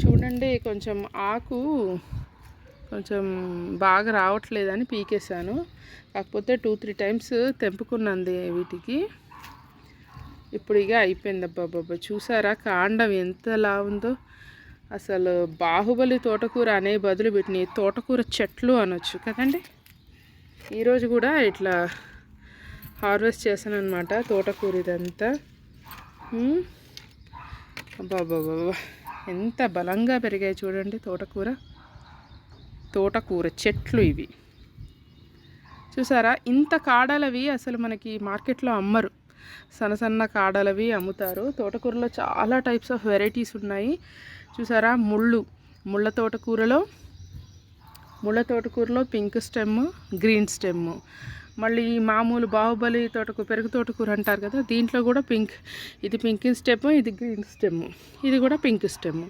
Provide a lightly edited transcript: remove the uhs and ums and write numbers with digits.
చూడండి, కొంచెం ఆకు కొంచెం బాగా రావట్లేదని పీకేశాను. కాకపోతే 2-3 టైమ్స్ తెంపుకున్నది వీటికి. ఇప్పుడు ఇక అయిపోయింది. అబ్బాబ్బా, చూసారా కాండం ఎంతలా ఉందో. అసలు బాహుబలి తోటకూర అనే బదులు వీటిని తోటకూర చెట్లు అనొచ్చు కదండి. ఈరోజు కూడా ఇట్లా హార్వెస్ట్ చేశాను అనమాట తోటకూర ఇదంతా. అబ్బాబ్బా, ఎంత బలంగా పెరిగాయి చూడండి. తోటకూర చెట్లు ఇవి చూసారా. ఇంత కాడలవి అసలు మనకి మార్కెట్లో అమ్మరు. సన్న కాడలవి అమ్ముతారు. తోటకూరలో చాలా టైప్స్ ఆఫ్ వెరైటీస్ ఉన్నాయి చూసారా. ముళ్ళ తోటకూరలో పింక్ స్టెమ్, గ్రీన్ స్టెమ్. మళ్ళీ మామూలు బాహుబలి పెరుగు తోటకూర అంటారు కదా, దీంట్లో కూడా పింక్. ఇది పింక్ స్టెమ్, ఇది గ్రీన్ స్టెమ్, ఇది కూడా పింక్ స్టెమ్.